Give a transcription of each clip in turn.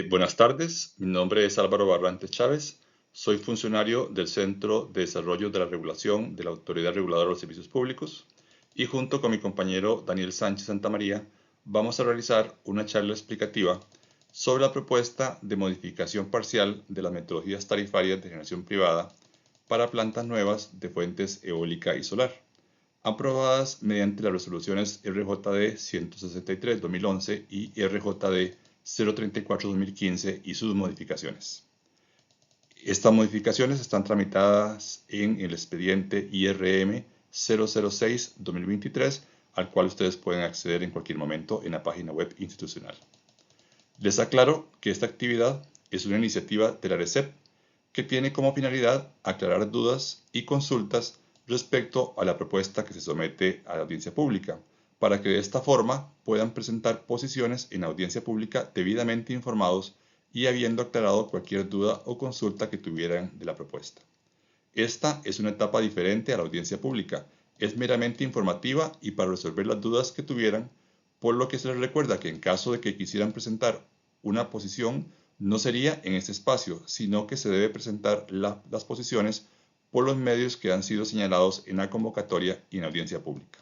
Buenas tardes, mi nombre es Álvaro Barrantes Chávez, soy funcionario del Centro de Desarrollo de la Regulación de la Autoridad Reguladora de los Servicios Públicos y junto con mi compañero Daniel Sánchez Santamaría vamos a realizar una charla explicativa sobre la propuesta de modificación parcial de las metodologías tarifarias de generación privada para plantas nuevas de fuentes eólica y solar, aprobadas mediante las resoluciones RJD 163-2011 y RJD 034-2015 y sus modificaciones. Estas modificaciones están tramitadas en el expediente IRM 006-2023, al cual ustedes pueden acceder en cualquier momento en la página web institucional. Les aclaro que esta actividad es una iniciativa de la ARECEP que tiene como finalidad aclarar dudas y consultas respecto a la propuesta que se somete a la audiencia pública, para que de esta forma puedan presentar posiciones en audiencia pública debidamente informados y habiendo aclarado cualquier duda o consulta que tuvieran de la propuesta. Esta es una etapa diferente a la audiencia pública, es meramente informativa y para resolver las dudas que tuvieran, por lo que se les recuerda que en caso de que quisieran presentar una posición, no sería en este espacio, sino que se debe presentar las posiciones por los medios que han sido señalados en la convocatoria y en la audiencia pública.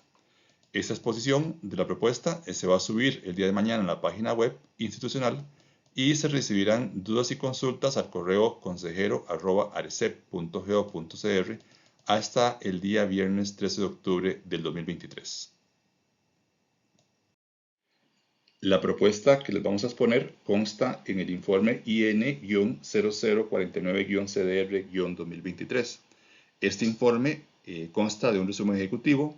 Esta exposición de la propuesta se va a subir el día de mañana en la página web institucional y se recibirán dudas y consultas al correo consejero@arecep.go.cr hasta el día viernes 13 de octubre del 2023. La propuesta que les vamos a exponer consta en el informe IN-0049-CDR-2023. Este informe consta de un resumen ejecutivo,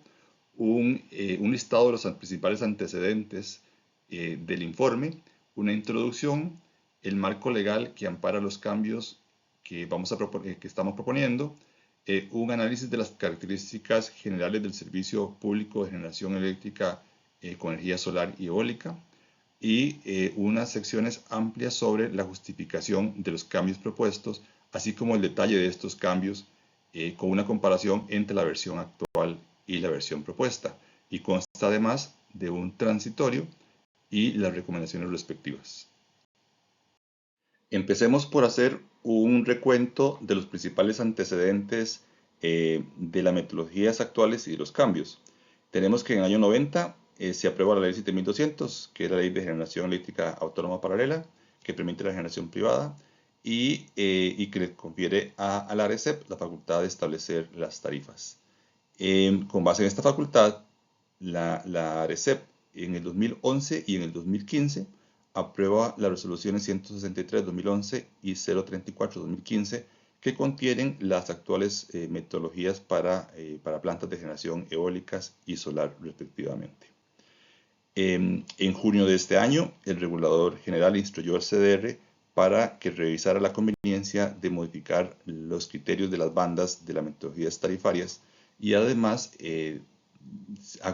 un listado de los principales antecedentes del informe, una introducción, el marco legal que ampara los cambios que estamos proponiendo, un análisis de las características generales del servicio público de generación eléctrica con energía solar y eólica, y unas secciones amplias sobre la justificación de los cambios propuestos, así como el detalle de estos cambios con una comparación entre la versión actual y la versión propuesta, y consta además de un transitorio y las recomendaciones respectivas. Empecemos por hacer un recuento de los principales antecedentes de las metodologías actuales y de los cambios. Tenemos que en el año 90 se aprueba la ley 7200, que es la ley de generación eléctrica autónoma paralela, que permite la generación privada y que le confiere a la ARECEP la facultad de establecer las tarifas. Con base en esta facultad, la ARECEP en el 2011 y en el 2015 aprueba las resoluciones 163-2011 y 034-2015 que contienen las actuales metodologías para plantas de generación eólicas y solar respectivamente. En junio de este año, el regulador general instruyó al CDR para que revisara la conveniencia de modificar los criterios de las bandas de las metodologías tarifarias y además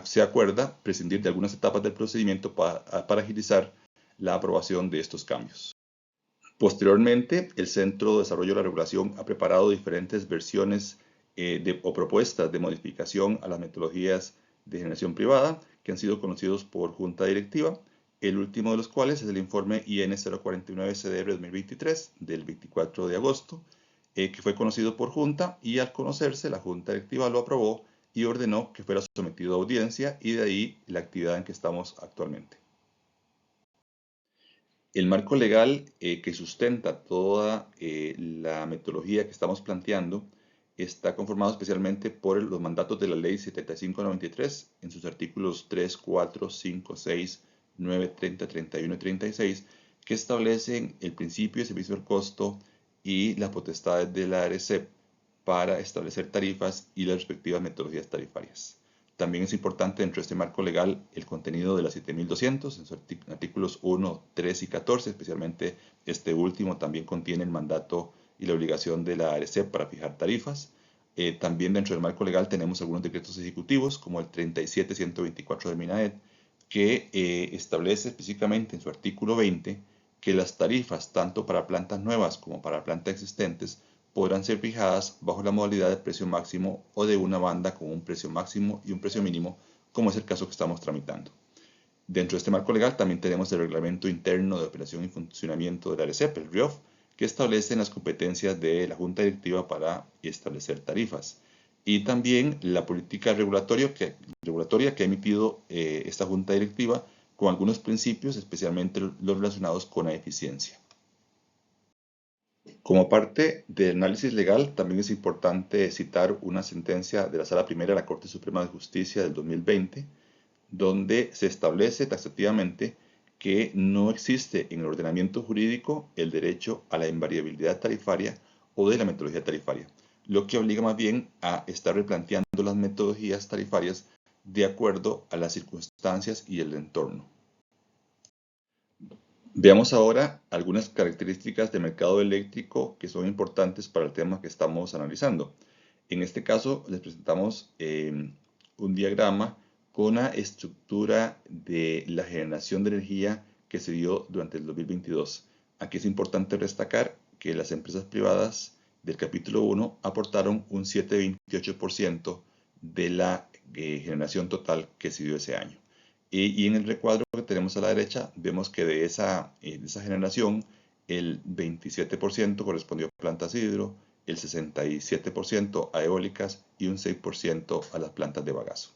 se acuerda prescindir de algunas etapas del procedimiento para agilizar la aprobación de estos cambios. Posteriormente, el Centro de Desarrollo de la Regulación ha preparado diferentes versiones o propuestas de modificación a las metodologías de generación privada que han sido conocidos por Junta Directiva, el último de los cuales es el informe IN 049-CDR 2023 del 24 de agosto, que fue conocido por Junta y al conocerse la Junta Directiva lo aprobó y ordenó que fuera sometido a audiencia y de ahí la actividad en que estamos actualmente. El marco legal que sustenta toda la metodología que estamos planteando está conformado especialmente por los mandatos de la Ley 7593 en sus artículos 3, 4, 5, 6, 9, 30, 31 y 36 que establecen el principio de servicio al costo y las potestades de la ARECEP para establecer tarifas y las respectivas metodologías tarifarias. También es importante dentro de este marco legal el contenido de la 7200 en sus artículos 1, 3 y 14, especialmente este último también contiene el mandato y la obligación de la ARECEP para fijar tarifas. También dentro del marco legal tenemos algunos decretos ejecutivos como el 37124 del MINAET que establece específicamente en su artículo 20 que las tarifas tanto para plantas nuevas como para plantas existentes podrán ser fijadas bajo la modalidad de precio máximo o de una banda con un precio máximo y un precio mínimo, como es el caso que estamos tramitando. Dentro de este marco legal también tenemos el Reglamento Interno de Operación y Funcionamiento de la ARECEP, el RIOF, que establece las competencias de la Junta Directiva para establecer tarifas. Y también la política regulatoria que ha emitido esta Junta Directiva con algunos principios, especialmente los relacionados con la eficiencia. Como parte del análisis legal, también es importante citar una sentencia de la Sala Primera de la Corte Suprema de Justicia del 2020, donde se establece taxativamente que no existe en el ordenamiento jurídico el derecho a la invariabilidad tarifaria o de la metodología tarifaria, lo que obliga más bien a estar replanteando las metodologías tarifarias de acuerdo a las circunstancias y el entorno. Veamos ahora algunas características del mercado eléctrico que son importantes para el tema que estamos analizando. En este caso les presentamos un diagrama con la estructura de la generación de energía que se dio durante el 2022. Aquí es importante destacar que las empresas privadas del capítulo 1 aportaron un 7,28% de la generación total que se dio ese año. Y en el recuadro que tenemos a la derecha, vemos que de esa generación, el 27% correspondió a plantas hidro, el 67% a eólicas y un 6% a las plantas de bagazo.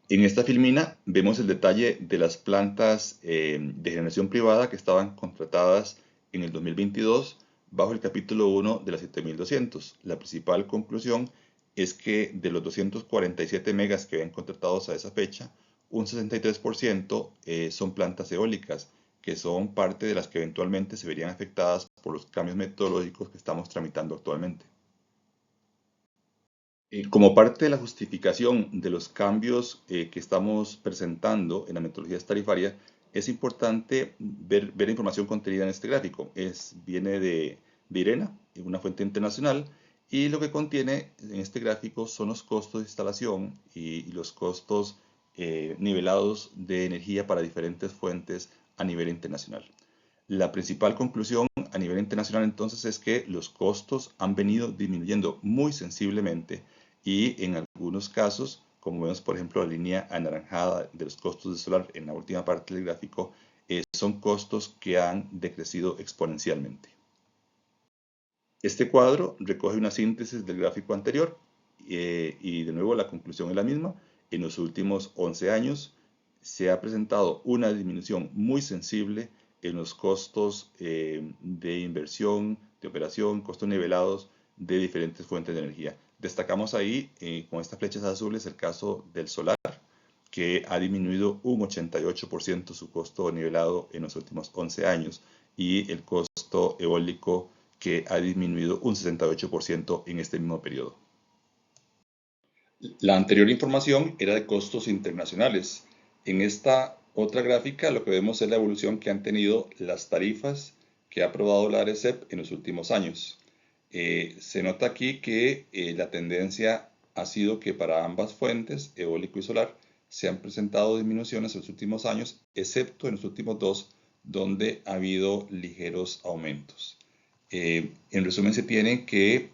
En esta filmina vemos el detalle de las plantas de generación privada que estaban contratadas en el 2022 bajo el capítulo 1 de las 7200. La principal conclusión es que de los 247 megas que habían contratados a esa fecha, un 63% son plantas eólicas, que son parte de las que eventualmente se verían afectadas por los cambios metodológicos que estamos tramitando actualmente. Como parte de la justificación de los cambios que estamos presentando en la metodología tarifaria, es importante ver la información contenida en este gráfico. Viene de IRENA, una fuente internacional, y lo que contiene en este gráfico son los costos de instalación y los costos nivelados de energía para diferentes fuentes a nivel internacional. La principal conclusión a nivel internacional entonces es que los costos han venido disminuyendo muy sensiblemente y en algunos casos, como vemos por ejemplo la línea anaranjada de los costos de solar en la última parte del gráfico, son costos que han decrecido exponencialmente. Este cuadro recoge una síntesis del gráfico anterior y de nuevo la conclusión es la misma. En los últimos 11 años se ha presentado una disminución muy sensible en los costos de inversión, de operación, costos nivelados de diferentes fuentes de energía. Destacamos ahí con estas flechas azules el caso del solar, que ha disminuido un 88% su costo nivelado en los últimos 11 años y el costo eólico que ha disminuido un 68% en este mismo periodo. La anterior información era de costos internacionales. En esta otra gráfica lo que vemos es la evolución que han tenido las tarifas que ha aprobado la ARECEP en los últimos años. Se nota aquí que la tendencia ha sido que para ambas fuentes, eólico y solar, se han presentado disminuciones en los últimos años, excepto en los últimos dos, donde ha habido ligeros aumentos. En resumen, se tiene que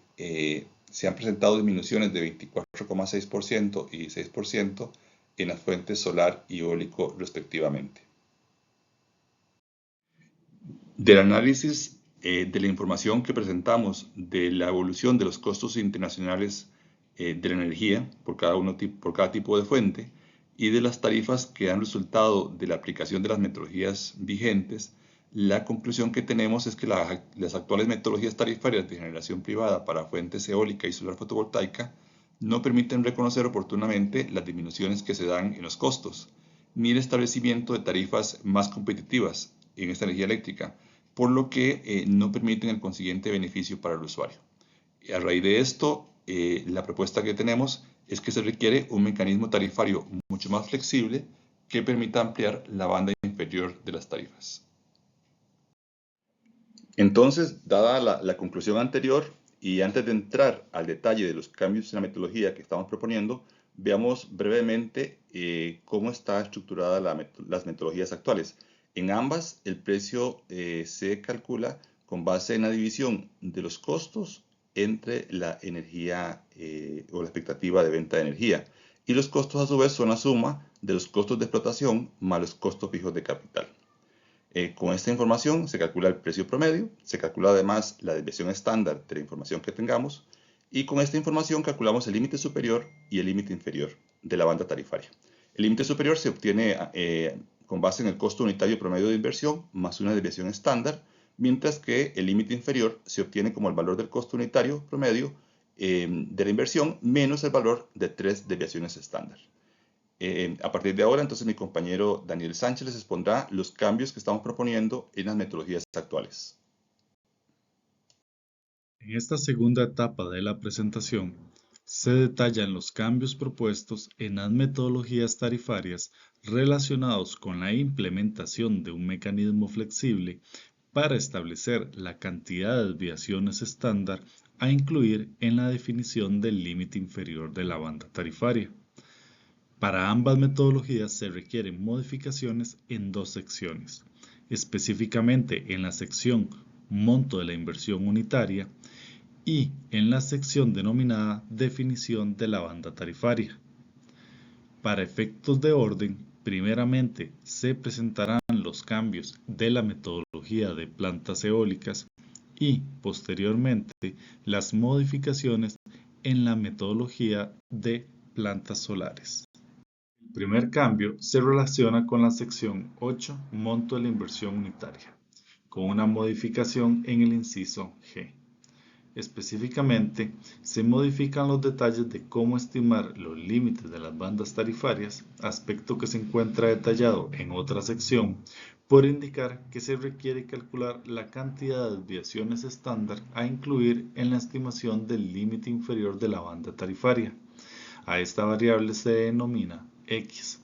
se han presentado disminuciones de 24,6% y 6% en las fuentes solar y eólico respectivamente. Del análisis de la información que presentamos de la evolución de los costos internacionales de la energía por cada tipo de fuente y de las tarifas que han resultado de la aplicación de las metodologías vigentes, la conclusión que tenemos es que las actuales metodologías tarifarias de generación privada para fuentes eólica y solar fotovoltaica no permiten reconocer oportunamente las disminuciones que se dan en los costos, ni el establecimiento de tarifas más competitivas en esta energía eléctrica, por lo que no permiten el consiguiente beneficio para el usuario. A raíz de esto, la propuesta que tenemos es que se requiere un mecanismo tarifario mucho más flexible que permita ampliar la banda inferior de las tarifas. Entonces, dada la conclusión anterior, y antes de entrar al detalle de los cambios en la metodología que estamos proponiendo, veamos brevemente cómo está estructurada las metodologías actuales. En ambas, el precio se calcula con base en la división de los costos entre la energía o la expectativa de venta de energía. Y los costos a su vez son la suma de los costos de explotación más los costos fijos de capital. Con esta información se calcula el precio promedio, se calcula además la desviación estándar de la información que tengamos y con esta información calculamos el límite superior y el límite inferior de la banda tarifaria. El límite superior se obtiene con base en el costo unitario promedio de inversión más una desviación estándar, mientras que el límite inferior se obtiene como el valor del costo unitario promedio de la inversión menos el valor de 3 desviaciones estándar. A partir de ahora, entonces, mi compañero Daniel Sánchez les expondrá los cambios que estamos proponiendo en las metodologías actuales. En esta segunda etapa de la presentación, se detallan los cambios propuestos en las metodologías tarifarias relacionados con la implementación de un mecanismo flexible para establecer la cantidad de desviaciones estándar a incluir en la definición del límite inferior de la banda tarifaria. Para ambas metodologías se requieren modificaciones en dos secciones, específicamente en la sección Monto de la inversión unitaria y en la sección denominada Definición de la banda tarifaria. Para efectos de orden, primeramente se presentarán los cambios de la metodología de plantas eólicas y posteriormente las modificaciones en la metodología de plantas solares. El primer cambio se relaciona con la sección 8, Monto de la inversión unitaria, con una modificación en el inciso G. Específicamente, se modifican los detalles de cómo estimar los límites de las bandas tarifarias, aspecto que se encuentra detallado en otra sección, por indicar que se requiere calcular la cantidad de desviaciones estándar a incluir en la estimación del límite inferior de la banda tarifaria. A esta variable se denomina X.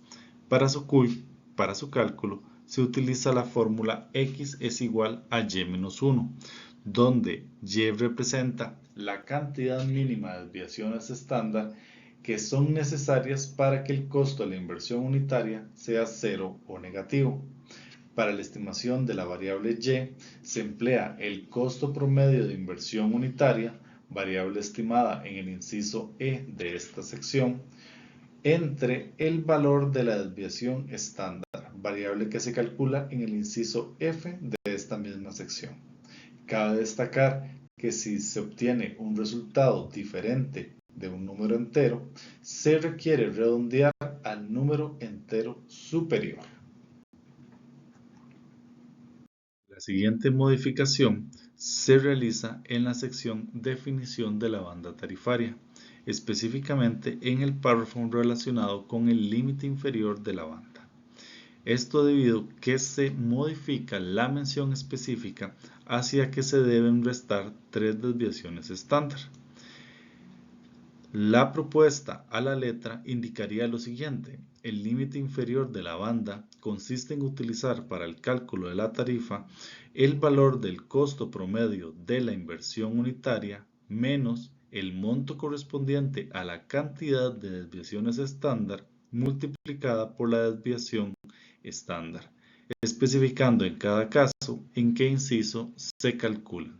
Para su cálculo, se utiliza la fórmula X es igual a Y-1, donde Y representa la cantidad mínima de desviaciones estándar que son necesarias para que el costo de la inversión unitaria sea cero o negativo. Para la estimación de la variable Y se emplea el costo promedio de inversión unitaria, variable estimada en el inciso E de esta sección, entre el valor de la desviación estándar, variable que se calcula en el inciso F de esta misma sección. Cabe destacar que si se obtiene un resultado diferente de un número entero, se requiere redondear al número entero superior. La siguiente modificación se realiza en la sección Definición de la banda tarifaria, específicamente en el párrafo relacionado con el límite inferior de la banda. Esto debido a que se modifica la mención específica hacia que se deben restar 3 desviaciones estándar. La propuesta a la letra indicaría lo siguiente: el límite inferior de la banda consiste en utilizar para el cálculo de la tarifa el valor del costo promedio de la inversión unitaria menos el monto correspondiente a la cantidad de desviaciones estándar multiplicada por la desviación estándar, especificando en cada caso en qué inciso se calcula.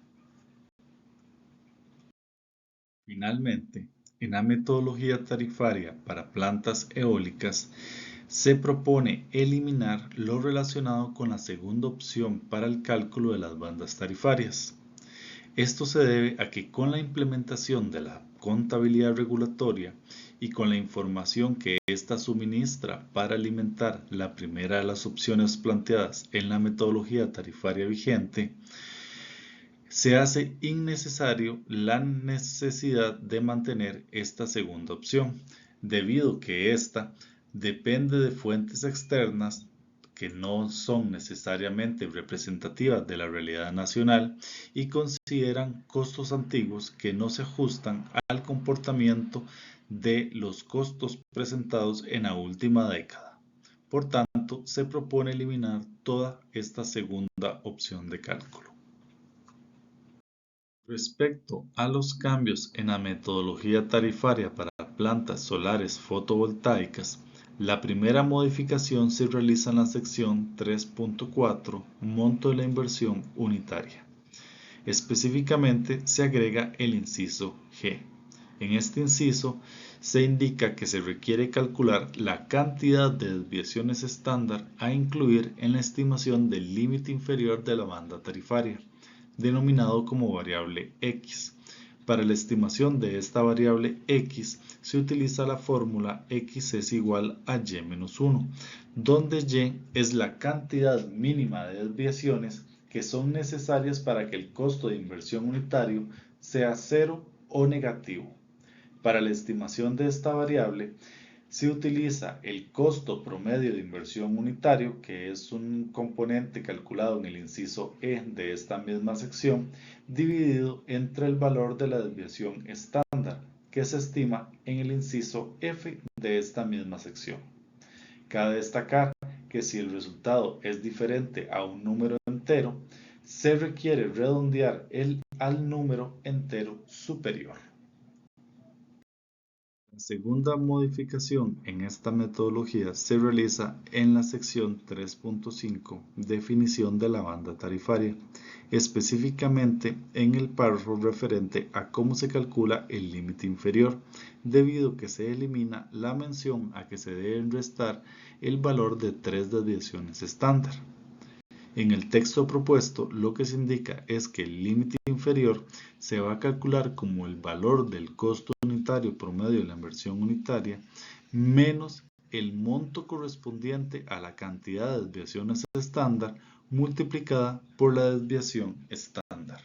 Finalmente, en la metodología tarifaria para plantas eólicas, se propone eliminar lo relacionado con la segunda opción para el cálculo de las bandas tarifarias. Esto se debe a que con la implementación de la contabilidad regulatoria y con la información que ésta suministra para alimentar la primera de las opciones planteadas en la metodología tarifaria vigente, se hace innecesario la necesidad de mantener esta segunda opción, debido a que ésta depende de fuentes externas que no son necesariamente representativas de la realidad nacional y consideran costos antiguos que no se ajustan al comportamiento de los costos presentados en la última década. Por tanto, se propone eliminar toda esta segunda opción de cálculo. Respecto a los cambios en la metodología tarifaria para plantas solares fotovoltaicas, la primera modificación se realiza en la sección 3.4, Monto de la inversión unitaria. Específicamente se agrega el inciso G. En este inciso se indica que se requiere calcular la cantidad de desviaciones estándar a incluir en la estimación del límite inferior de la banda tarifaria, denominado como variable X. Para la estimación de esta variable X se utiliza la fórmula X es igual a Y-1, donde Y es la cantidad mínima de desviaciones que son necesarias para que el costo de inversión unitario sea cero o negativo. Para la estimación de esta variable se utiliza el costo promedio de inversión unitario, que es un componente calculado en el inciso E de esta misma sección, dividido entre el valor de la desviación estándar, que se estima en el inciso F de esta misma sección. Cabe destacar que si el resultado es diferente a un número entero, se requiere redondear al número entero superior. La segunda modificación en esta metodología se realiza en la sección 3.5, definición de la banda tarifaria, específicamente en el párrafo referente a cómo se calcula el límite inferior, debido a que se elimina la mención a que se deben restar el valor de 3 desviaciones estándar. En el texto propuesto, lo que se indica es que el límite inferior se va a calcular como el valor del costo unitario promedio de la inversión unitaria menos el monto correspondiente a la cantidad de desviaciones estándar multiplicada por la desviación estándar.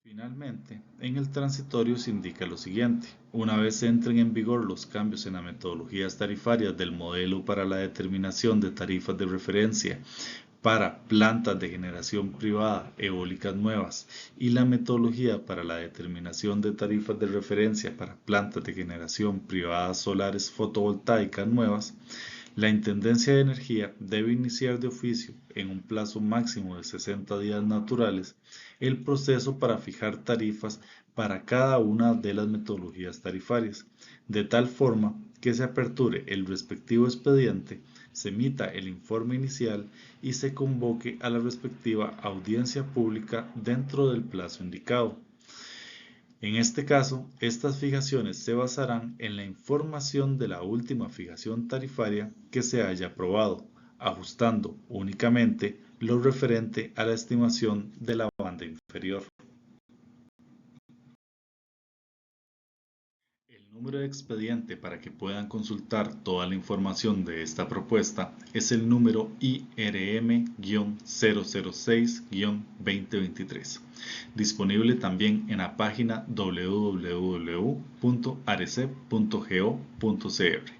Finalmente, en el transitorio se indica lo siguiente: una vez entren en vigor los cambios en las metodologías tarifarias del modelo para la determinación de tarifas de referencia para plantas de generación privada eólicas nuevas y la metodología para la determinación de tarifas de referencia para plantas de generación privada solares fotovoltaicas nuevas, la Intendencia de Energía debe iniciar de oficio, en un plazo máximo de 60 días naturales, el proceso para fijar tarifas para cada una de las metodologías tarifarias, de tal forma que se aperture el respectivo expediente, se emita el informe inicial y se convoque a la respectiva audiencia pública dentro del plazo indicado. En este caso, estas fijaciones se basarán en la información de la última fijación tarifaria que se haya aprobado, ajustando únicamente lo referente a la estimación de la banda inferior. El número de expediente para que puedan consultar toda la información de esta propuesta es el número IRM-006-2023, disponible también en la página www.arecep.go.cr,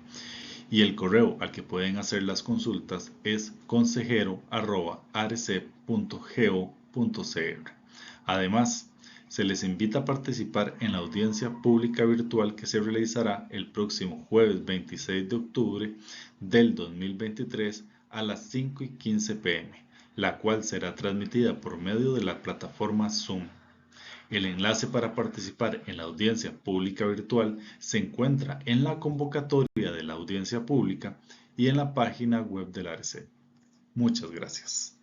y el correo al que pueden hacer las consultas es consejero@arecep.go.cr. Además, se les invita a participar en la audiencia pública virtual que se realizará el próximo jueves 26 de octubre del 2023 a las 5:15 p.m., la cual será transmitida por medio de la plataforma Zoom. El enlace para participar en la audiencia pública virtual se encuentra en la convocatoria de la audiencia pública y en la página web del ARECEP. Muchas gracias.